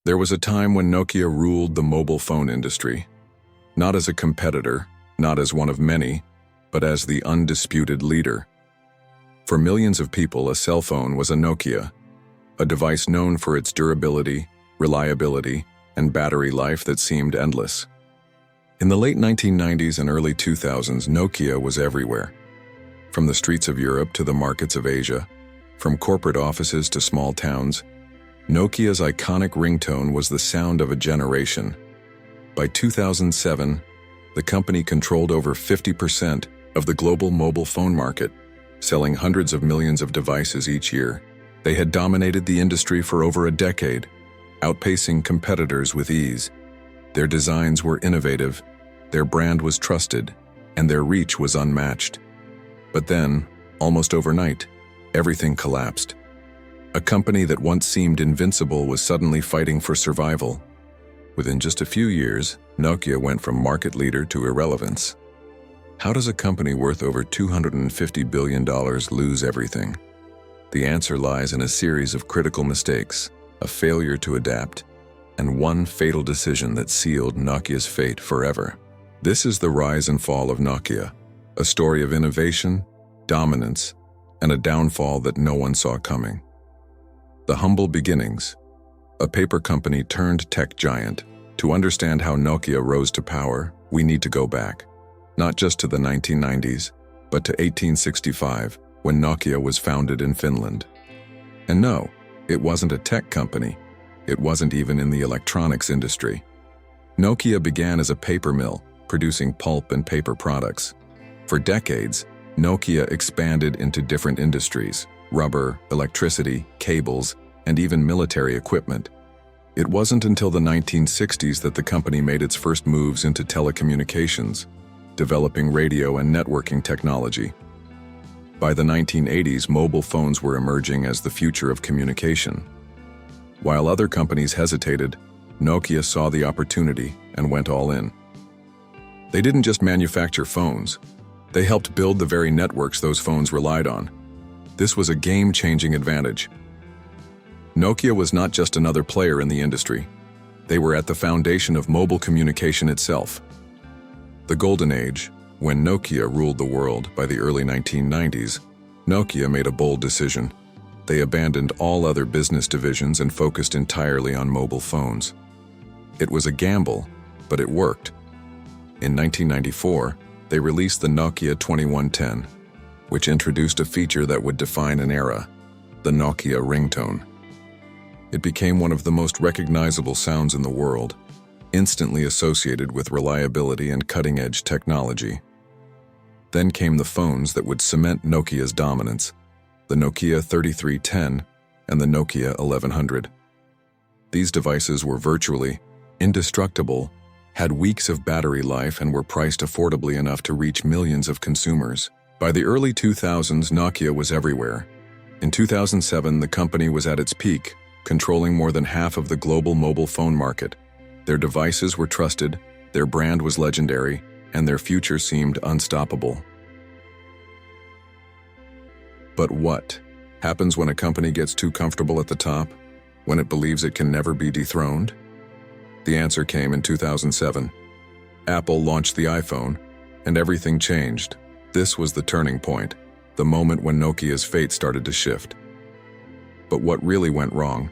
There was a time when Nokia ruled the mobile phone industry, not as a competitor, not as one of many, but as the undisputed leader. For millions of people, a cell phone was a Nokia, a device known for its durability, reliability, and battery life that seemed endless. In the late 1990s and early 2000s, Nokia was everywhere. From the streets of Europe to the markets of Asia, from corporate offices to small towns, Nokia's iconic ringtone was the sound of a generation. By 2007, the company controlled over 50% of the global mobile phone market, selling hundreds of millions of devices each year. They had dominated the industry for over a decade, outpacing competitors with ease. Their designs were innovative, their brand was trusted, and their reach was unmatched. But then, almost overnight, everything collapsed. A company that once seemed invincible was suddenly fighting for survival. Within just a few years, Nokia went from market leader to irrelevance. How does a company worth over $250 billion lose everything? The answer lies in a series of critical mistakes, a failure to adapt, and one fatal decision that sealed Nokia's fate forever. This is the rise and fall of Nokia, a story of innovation, dominance, and a downfall that no one saw coming. The humble beginnings. A paper company turned tech giant. To understand how Nokia rose to power, we need to go back, not just to the 1990s, but to 1865, when Nokia was founded in Finland. And no, it wasn't a tech company. It wasn't even in the electronics industry. Nokia began as a paper mill, producing pulp and paper products. For decades, Nokia expanded into different industries: rubber, electricity, cables, and even military equipment. It wasn't until the 1960s that the company made its first moves into telecommunications, developing radio and networking technology. By the 1980s, mobile phones were emerging as the future of communication. While other companies hesitated, Nokia saw the opportunity and went all in. They didn't just manufacture phones, they helped build the very networks those phones relied on. This was a game-changing advantage. Nokia was not just another player in the industry. They were at the foundation of mobile communication itself. The Golden Age, when Nokia ruled the world by the early 1990s, Nokia made a bold decision. They abandoned all other business divisions and focused entirely on mobile phones. It was a gamble, but it worked. In 1994, they released the Nokia 2110, which introduced a feature that would define an era: the Nokia ringtone. It became one of the most recognizable sounds in the world, instantly associated with reliability and cutting-edge technology. Then came the phones that would cement Nokia's dominance: the Nokia 3310 and the Nokia 1100. These devices were virtually indestructible, had weeks of battery life, and were priced affordably enough to reach millions of consumers. By the early 2000s, Nokia was everywhere. In 2007, the company was at its peak, controlling more than half of the global mobile phone market. Their devices were trusted, their brand was legendary, and their future seemed unstoppable. But what happens when a company gets too comfortable at the top? When it believes it can never be dethroned? The answer came in 2007. Apple launched the iPhone, and everything changed. This was the turning point, the moment when Nokia's fate started to shift. But what really went wrong?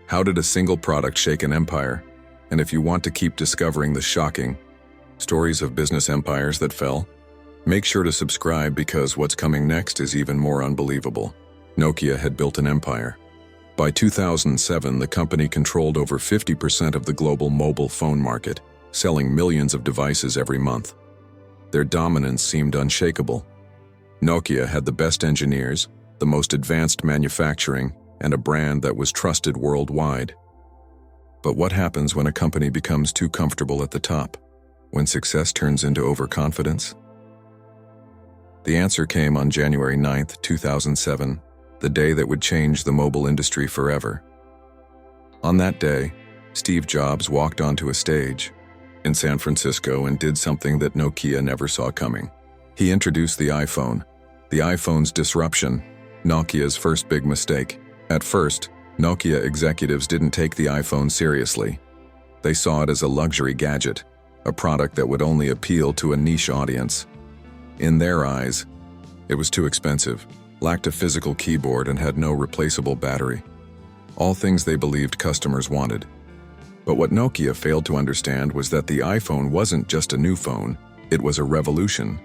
How did a single product shake an empire? And if you want to keep discovering the shocking stories of business empires that fell, make sure to subscribe, because what's coming next is even more unbelievable. Nokia had built an empire. By 2007, the company controlled over 50% of the global mobile phone market, selling millions of devices every month. Their dominance seemed unshakable. Nokia had the best engineers, the most advanced manufacturing, and a brand that was trusted worldwide. But what happens when a company becomes too comfortable at the top? When success turns into overconfidence? The answer came on January 9, 2007, the day that would change the mobile industry forever. On that day, Steve Jobs walked onto a stage in San Francisco and did something that Nokia never saw coming. He introduced the iPhone. The iPhone's disruption, Nokia's first big mistake. At first, Nokia executives didn't take the iPhone seriously. They saw it as a luxury gadget, a product that would only appeal to a niche audience. In their eyes, it was too expensive, lacked a physical keyboard, and had no replaceable battery. All things they believed customers wanted. But what Nokia failed to understand was that the iPhone wasn't just a new phone, it was a revolution.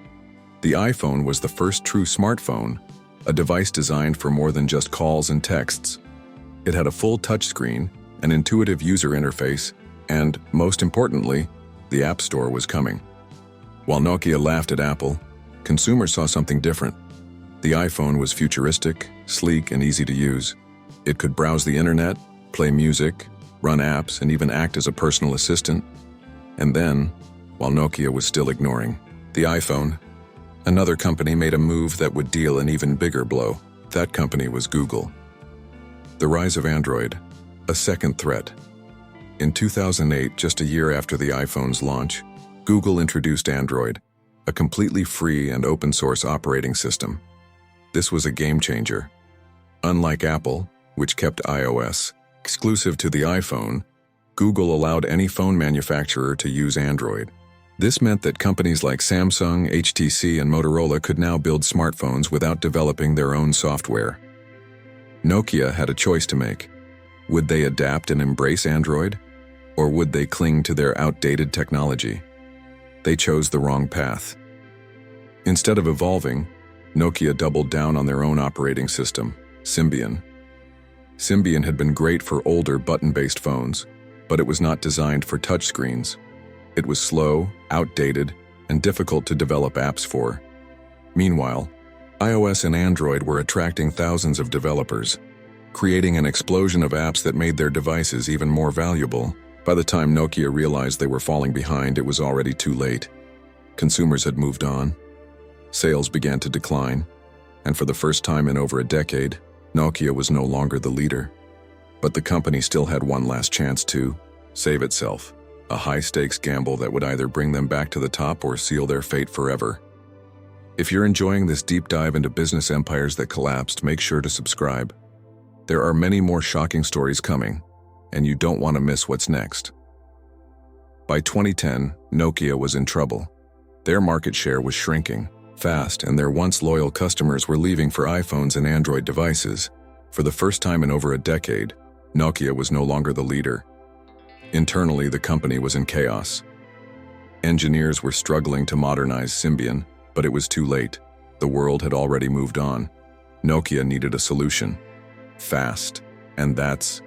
The iPhone was the first true smartphone, a device designed for more than just calls and texts. It had a full touchscreen, an intuitive user interface, and, most importantly, the App Store was coming. While Nokia laughed at Apple, consumers saw something different. The iPhone was futuristic, sleek, and easy to use. It could browse the internet, play music, run apps, and even act as a personal assistant. And then, while Nokia was still ignoring the iPhone, another company made a move that would deal an even bigger blow. That company was Google. The rise of Android, a second threat. In 2008, just a year after the iPhone's launch, Google introduced Android, a completely free and open-source operating system. This was a game-changer. Unlike Apple, which kept iOS exclusive to the iPhone, Google allowed any phone manufacturer to use Android. This meant that companies like Samsung, HTC, and Motorola could now build smartphones without developing their own software. Nokia had a choice to make. Would they adapt and embrace Android, or would they cling to their outdated technology? They chose the wrong path. Instead of evolving, Nokia doubled down on their own operating system, Symbian. Symbian had been great for older button-based phones, but it was not designed for touchscreens. It was slow, outdated, and difficult to develop apps for. Meanwhile, iOS and Android were attracting thousands of developers, creating an explosion of apps that made their devices even more valuable. By the time Nokia realized they were falling behind, it was already too late. Consumers had moved on. Sales began to decline, and for the first time in over a decade, Nokia was no longer the leader. But the company still had one last chance to save itself, a high-stakes gamble that would either bring them back to the top or seal their fate forever. If you're enjoying this deep dive into business empires that collapsed, make sure to subscribe. There are many more shocking stories coming, and you don't want to miss what's next. By 2010, Nokia was in trouble. Their market share was shrinking fast, and their once loyal customers were leaving for iPhones and Android devices. For the first time in over a decade, Nokia was no longer the leader. Internally, the company was in chaos. Engineers were struggling to modernize Symbian, but it was too late. The world had already moved on. Nokia needed a solution. Fast. And that's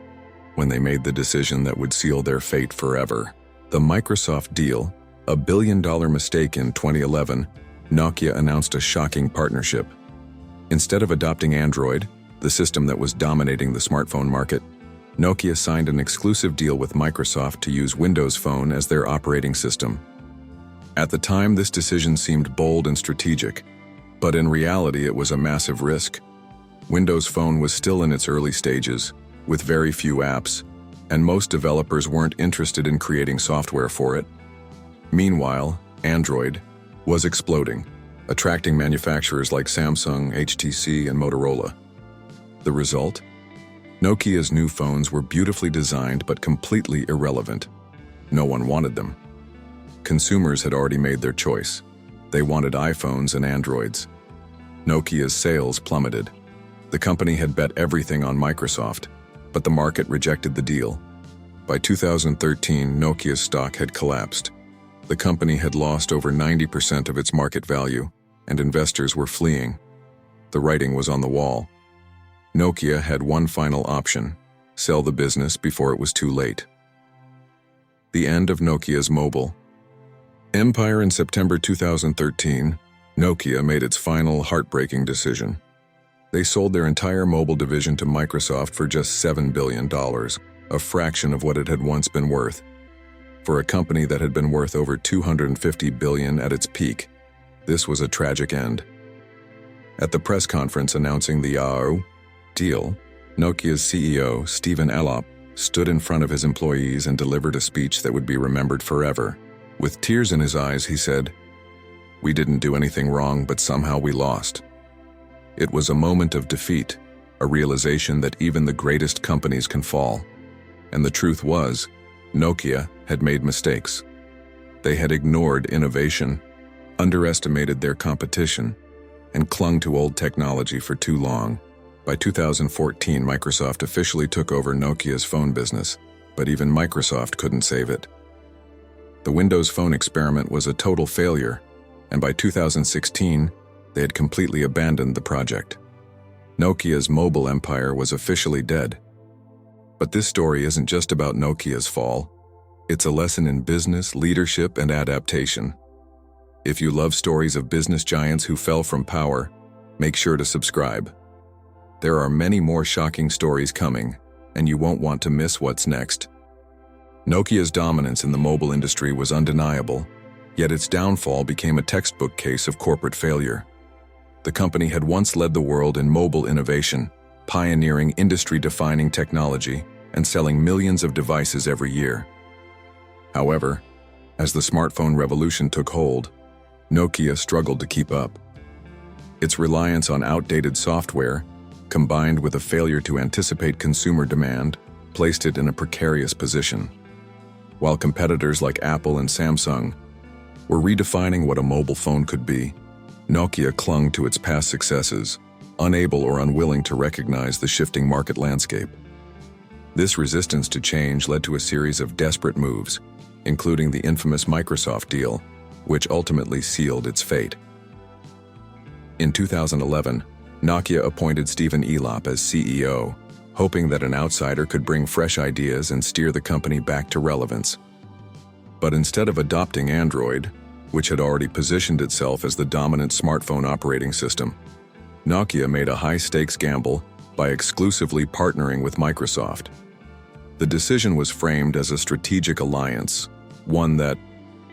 when they made the decision that would seal their fate forever. The Microsoft deal, a billion-dollar mistake in 2011, Nokia announced a shocking partnership. Instead of adopting Android, the system that was dominating the smartphone market, Nokia signed an exclusive deal with Microsoft to use Windows Phone as their operating system. At the time, this decision seemed bold and strategic, but in reality it was a massive risk. Windows Phone was still in its early stages, with very few apps, and most developers weren't interested in creating software for it. Meanwhile, Android was exploding, attracting manufacturers like Samsung, HTC, and Motorola. The result? Nokia's new phones were beautifully designed but completely irrelevant. No one wanted them. Consumers had already made their choice. They wanted iPhones and Androids. Nokia's sales plummeted. The company had bet everything on Microsoft, but the market rejected the deal. By 2013, Nokia's stock had collapsed. The company had lost over 90% of its market value, and investors were fleeing. The writing was on the wall. Nokia had one final option: sell the business before it was too late. The end of Nokia's mobile empire. In September 2013, Nokia made its final heartbreaking decision. They sold their entire mobile division to Microsoft for just $7 billion, a fraction of what it had once been worth. For a company that had been worth over $250 billion at its peak, this was a tragic end. At the press conference announcing the deal, Nokia's CEO, Stephen Elop, stood in front of his employees and delivered a speech that would be remembered forever. With tears in his eyes, he said, "We didn't do anything wrong, but somehow we lost." It was a moment of defeat, a realization that even the greatest companies can fall. And the truth was, Nokia had made mistakes. They had ignored innovation, underestimated their competition, and clung to old technology for too long. By 2014, Microsoft officially took over Nokia's phone business, but even Microsoft couldn't save it. The Windows Phone experiment was a total failure, and by 2016, they had completely abandoned the project. Nokia's mobile empire was officially dead. But this story isn't just about Nokia's fall. It's a lesson in business, leadership, and adaptation. If you love stories of business giants who fell from power, make sure to subscribe. There are many more shocking stories coming, and you won't want to miss what's next. Nokia's dominance in the mobile industry was undeniable, yet its downfall became a textbook case of corporate failure. The company had once led the world in mobile innovation, pioneering industry-defining technology and selling millions of devices every year. However, as the smartphone revolution took hold, Nokia struggled to keep up. Its reliance on outdated software, combined with a failure to anticipate consumer demand, placed it in a precarious position. While competitors like Apple and Samsung were redefining what a mobile phone could be, Nokia clung to its past successes, unable or unwilling to recognize the shifting market landscape. This resistance to change led to a series of desperate moves, including the infamous Microsoft deal, which ultimately sealed its fate. In 2011, Nokia appointed Stephen Elop as CEO, hoping that an outsider could bring fresh ideas and steer the company back to relevance. But instead of adopting Android, which had already positioned itself as the dominant smartphone operating system, Nokia made a high-stakes gamble by exclusively partnering with Microsoft. The decision was framed as a strategic alliance, one that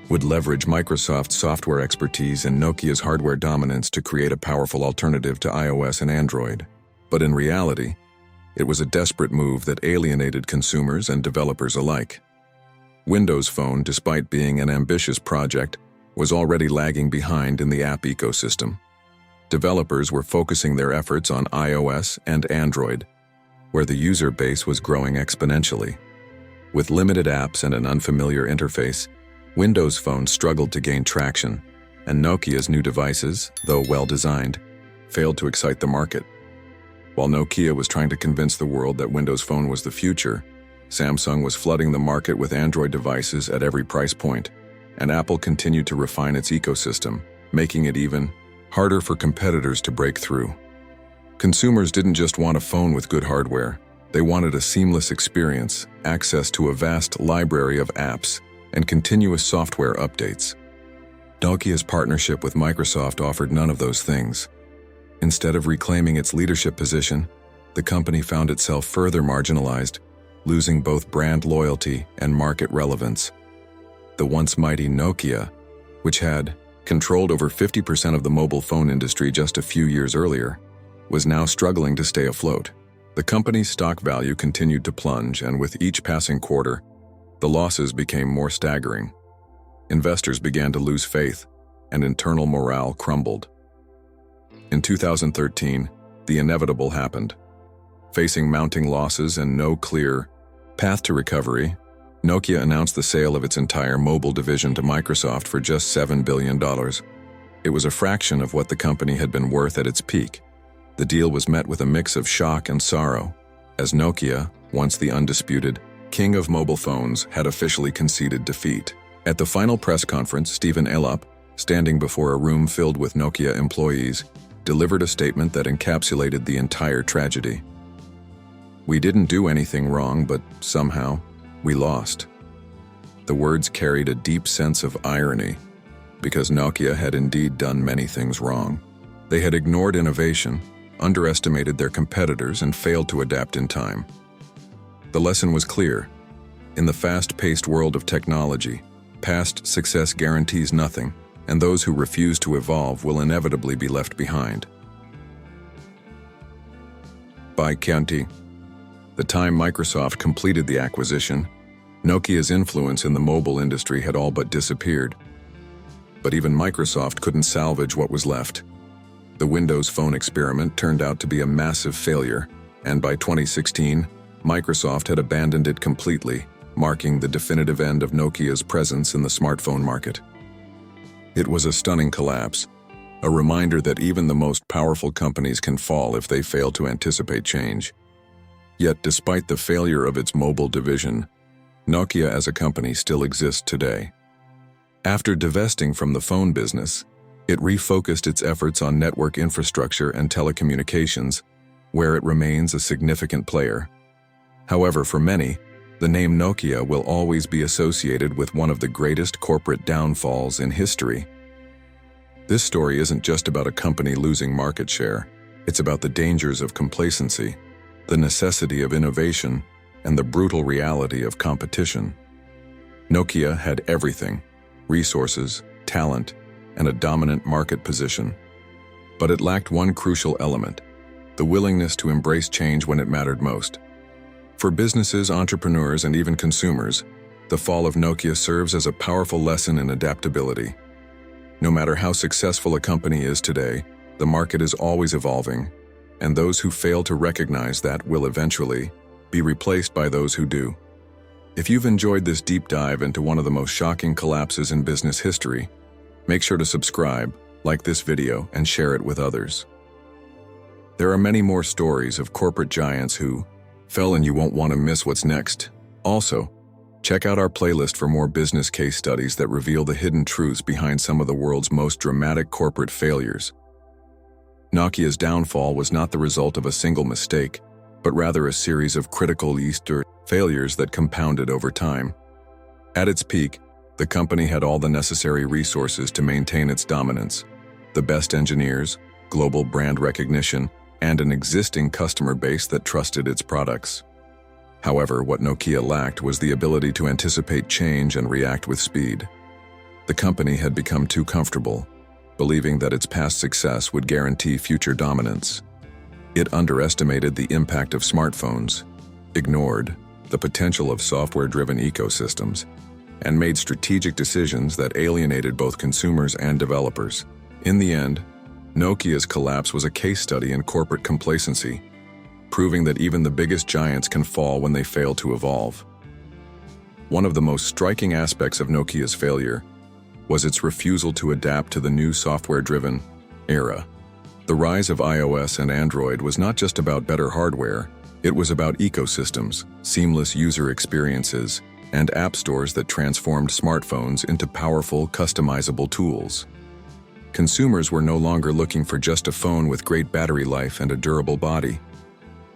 would leverage Microsoft's software expertise and Nokia's hardware dominance to create a powerful alternative to iOS and Android. But in reality, it was a desperate move that alienated consumers and developers alike. Windows Phone, despite being an ambitious project, was already lagging behind in the app ecosystem. Developers were focusing their efforts on iOS and Android, where the user base was growing exponentially. With limited apps and an unfamiliar interface, Windows Phone struggled to gain traction, and Nokia's new devices, though well-designed, failed to excite the market. While Nokia was trying to convince the world that Windows Phone was the future, Samsung was flooding the market with Android devices at every price point, and Apple continued to refine its ecosystem, making it even harder for competitors to break through. Consumers didn't just want a phone with good hardware, they wanted a seamless experience, access to a vast library of apps, and continuous software updates. Nokia's partnership with Microsoft offered none of those things. Instead of reclaiming its leadership position, the company found itself further marginalized, losing both brand loyalty and market relevance. The once mighty Nokia, which had controlled over 50% of the mobile phone industry just a few years earlier, was now struggling to stay afloat. The company's stock value continued to plunge, and with each passing quarter, the losses became more staggering. Investors began to lose faith, and internal morale crumbled. In 2013, the inevitable happened. Facing mounting losses and no clear path to recovery, Nokia announced the sale of its entire mobile division to Microsoft for just $7 billion. It was a fraction of what the company had been worth at its peak. The deal was met with a mix of shock and sorrow, as Nokia, once the undisputed king of mobile phones, had officially conceded defeat. At the final press conference, Stephen Elop, standing before a room filled with Nokia employees, delivered a statement that encapsulated the entire tragedy. "We didn't do anything wrong, but somehow, we lost." The words carried a deep sense of irony, because Nokia had indeed done many things wrong. They had ignored innovation, underestimated their competitors, and failed to adapt in time. The lesson was clear. In the fast-paced world of technology, past success guarantees nothing, and those who refuse to evolve will inevitably be left behind. By Chianti. The time Microsoft completed the acquisition, Nokia's influence in the mobile industry had all but disappeared. But even Microsoft couldn't salvage what was left. The Windows Phone experiment turned out to be a massive failure, and by 2016, Microsoft had abandoned it completely, marking the definitive end of Nokia's presence in the smartphone market. It was a stunning collapse, a reminder that even the most powerful companies can fall if they fail to anticipate change. Yet, despite the failure of its mobile division, Nokia as a company still exists today. After divesting from the phone business, it refocused its efforts on network infrastructure and telecommunications, where it remains a significant player. However, for many, the name Nokia will always be associated with one of the greatest corporate downfalls in history. This story isn't just about a company losing market share. It's about the dangers of complacency, the necessity of innovation, and the brutal reality of competition. Nokia had everything: resources, talent, and a dominant market position. But it lacked one crucial element: the willingness to embrace change when it mattered most. For businesses, entrepreneurs, and even consumers, the fall of Nokia serves as a powerful lesson in adaptability. No matter how successful a company is today, the market is always evolving, and those who fail to recognize that will eventually be replaced by those who do. If you've enjoyed this deep dive into one of the most shocking collapses in business history, make sure to subscribe, like this video, and share it with others. There are many more stories of corporate giants who fell, and you won't want to miss what's next. Also, check out our playlist for more business case studies that reveal the hidden truths behind some of the world's most dramatic corporate failures. Nokia's downfall was not the result of a single mistake, but rather a series of critical Easter failures that compounded over time. At its peak, the company had all the necessary resources to maintain its dominance: the best engineers, global brand recognition, and an existing customer base that trusted its products. However, what Nokia lacked was the ability to anticipate change and react with speed. The company had become too comfortable, believing that its past success would guarantee future dominance. It underestimated the impact of smartphones, ignored the potential of software-driven ecosystems, and made strategic decisions that alienated both consumers and developers. In the end, Nokia's collapse was a case study in corporate complacency, proving that even the biggest giants can fall when they fail to evolve. One of the most striking aspects of Nokia's failure was its refusal to adapt to the new software-driven era. The rise of iOS and Android was not just about better hardware, it was about ecosystems, seamless user experiences, and app stores that transformed smartphones into powerful, customizable tools. Consumers were no longer looking for just a phone with great battery life and a durable body.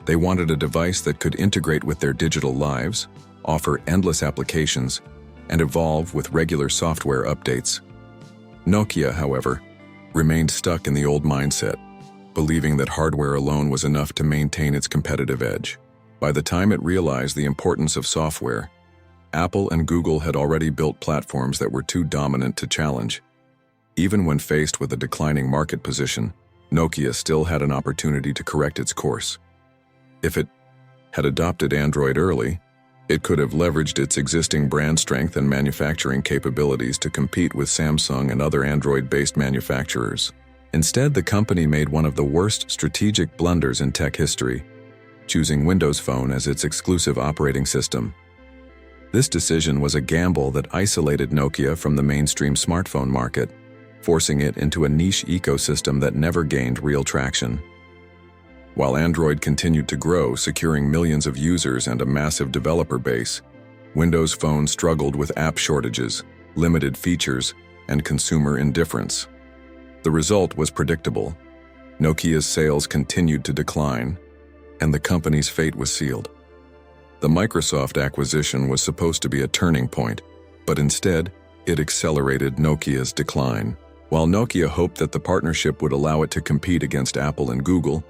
They wanted a device that could integrate with their digital lives, offer endless applications, and evolve with regular software updates. Nokia, however, remained stuck in the old mindset, believing that hardware alone was enough to maintain its competitive edge. By the time it realized the importance of software, Apple and Google had already built platforms that were too dominant to challenge. Even when faced with a declining market position, Nokia still had an opportunity to correct its course. If it had adopted Android early, it could have leveraged its existing brand strength and manufacturing capabilities to compete with Samsung and other Android-based manufacturers. Instead, the company made one of the worst strategic blunders in tech history, choosing Windows Phone as its exclusive operating system. This decision was a gamble that isolated Nokia from the mainstream smartphone market, forcing it into a niche ecosystem that never gained real traction. While Android continued to grow, securing millions of users and a massive developer base, Windows Phone struggled with app shortages, limited features, and consumer indifference. The result was predictable. Nokia's sales continued to decline, and the company's fate was sealed. The Microsoft acquisition was supposed to be a turning point, but instead, it accelerated Nokia's decline. While Nokia hoped that the partnership would allow it to compete against Apple and Google,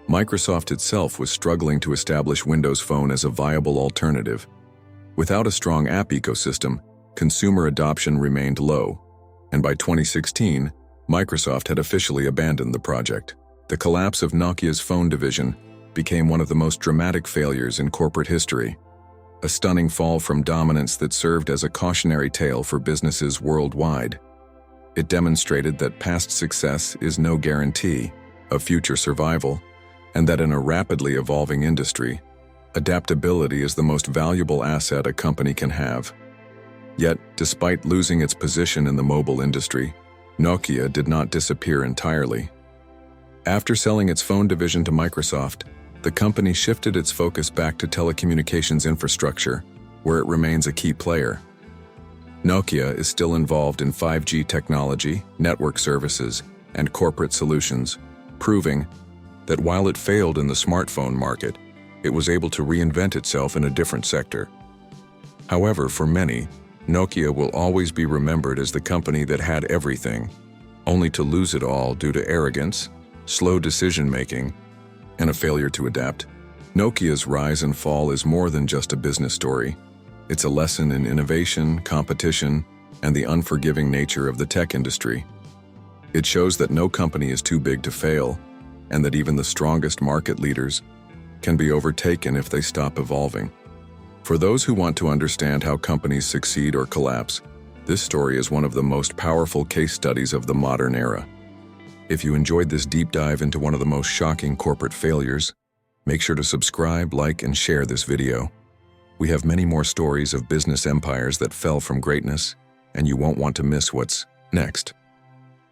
Microsoft itself was struggling to establish Windows Phone as a viable alternative. Without a strong app ecosystem, consumer adoption remained low, and by 2016, Microsoft had officially abandoned the project. The collapse of Nokia's phone division became one of the most dramatic failures in corporate history, a stunning fall from dominance that served as a cautionary tale for businesses worldwide. It demonstrated that past success is no guarantee of future survival, and that in a rapidly evolving industry, adaptability is the most valuable asset a company can have. Yet, despite losing its position in the mobile industry, Nokia did not disappear entirely. After selling its phone division to Microsoft, the company shifted its focus back to telecommunications infrastructure, where it remains a key player. Nokia is still involved in 5G technology, network services, and corporate solutions, proving that while it failed in the smartphone market, it was able to reinvent itself in a different sector. However, for many, Nokia will always be remembered as the company that had everything, only to lose it all due to arrogance, slow decision-making, and a failure to adapt. Nokia's rise and fall is more than just a business story. It's a lesson in innovation, competition, and the unforgiving nature of the tech industry. It shows that no company is too big to fail, and that even the strongest market leaders can be overtaken if they stop evolving. For those who want to understand how companies succeed or collapse, this story is one of the most powerful case studies of the modern era. If you enjoyed this deep dive into one of the most shocking corporate failures, make sure to subscribe, like, and share this video. We have many more stories of business empires that fell from greatness, and you won't want to miss what's next.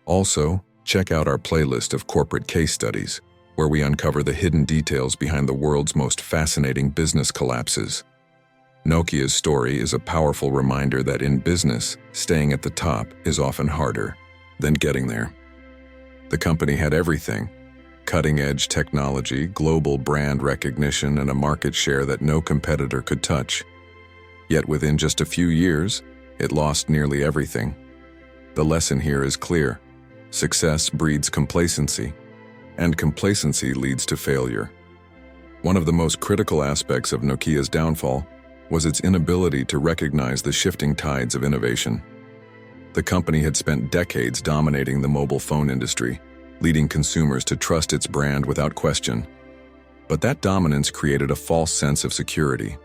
Also, check out our playlist of corporate case studies, where we uncover the hidden details behind the world's most fascinating business collapses. Nokia's story is a powerful reminder that in business, staying at the top is often harder than getting there. The company had everything: cutting-edge technology, global brand recognition, and a market share that no competitor could touch. Yet within just a few years, it lost nearly everything. The lesson here is clear: success breeds complacency, and complacency leads to failure. One of the most critical aspects of Nokia's downfall was its inability to recognize the shifting tides of innovation. The company had spent decades dominating the mobile phone industry, leading consumers to trust its brand without question. But that dominance created a false sense of security.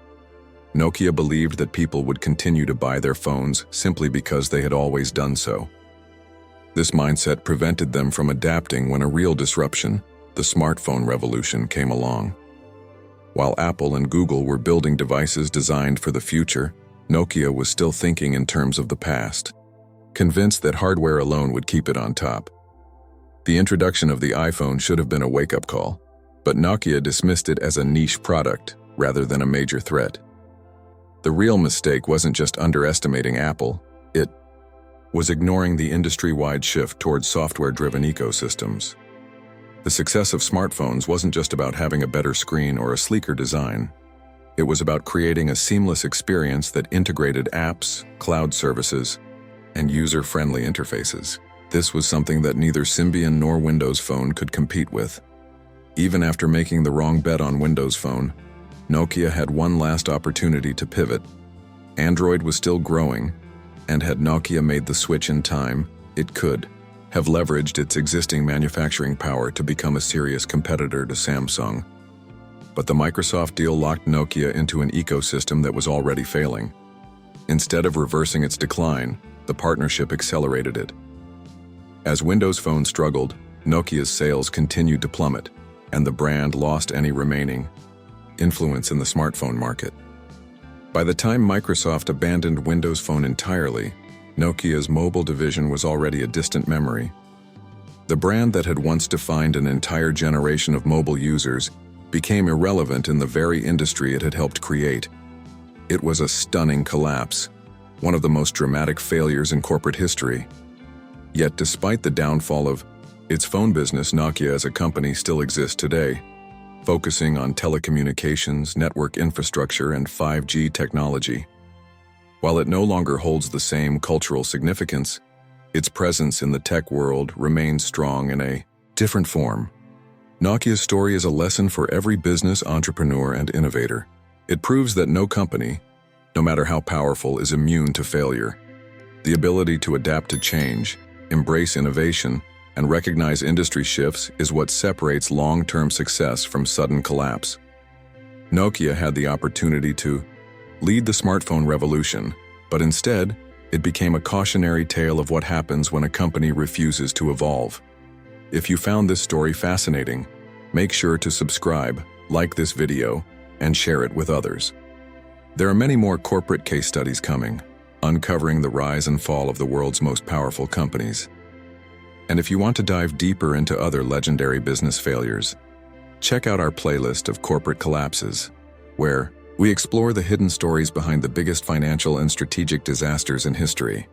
Nokia believed that people would continue to buy their phones simply because they had always done so. This mindset prevented them from adapting when a real disruption, the smartphone revolution, came along. While Apple and Google were building devices designed for the future, Nokia was still thinking in terms of the past, convinced that hardware alone would keep it on top. The introduction of the iPhone should have been a wake-up call, but Nokia dismissed it as a niche product rather than a major threat. The real mistake wasn't just underestimating Apple, it was ignoring the industry-wide shift towards software-driven ecosystems. The success of smartphones wasn't just about having a better screen or a sleeker design. It was about creating a seamless experience that integrated apps, cloud services, and user-friendly interfaces. This was something that neither Symbian nor Windows Phone could compete with. Even after making the wrong bet on Windows Phone, Nokia had one last opportunity to pivot. Android was still growing, and had Nokia made the switch in time, it could have leveraged its existing manufacturing power to become a serious competitor to Samsung. But the Microsoft deal locked Nokia into an ecosystem that was already failing. Instead of reversing its decline, the partnership accelerated it. As Windows Phone struggled, Nokia's sales continued to plummet, and the brand lost any remaining influence in the smartphone market. By the time Microsoft abandoned Windows Phone entirely, Nokia's mobile division was already a distant memory. The brand that had once defined an entire generation of mobile users became irrelevant in the very industry it had helped create. It was a stunning collapse, one of the most dramatic failures in corporate history. Yet despite the downfall of its phone business, Nokia as a company still exists today, focusing on telecommunications, network infrastructure, and 5G technology. While it no longer holds the same cultural significance, its presence in the tech world remains strong in a different form. Nokia's story is a lesson for every business entrepreneur and innovator. It proves that no company, no matter how powerful, is immune to failure. The ability to adapt to change, embrace innovation, and recognize industry shifts is what separates long-term success from sudden collapse. Nokia had the opportunity to lead the smartphone revolution, but instead, it became a cautionary tale of what happens when a company refuses to evolve. If you found this story fascinating, Make sure to subscribe, like this video, and share it with others. There are many more corporate case studies coming, uncovering the rise and fall of the world's most powerful companies. And if you want to dive deeper into other legendary business failures, check out our playlist of corporate collapses, where we explore the hidden stories behind the biggest financial and strategic disasters in history.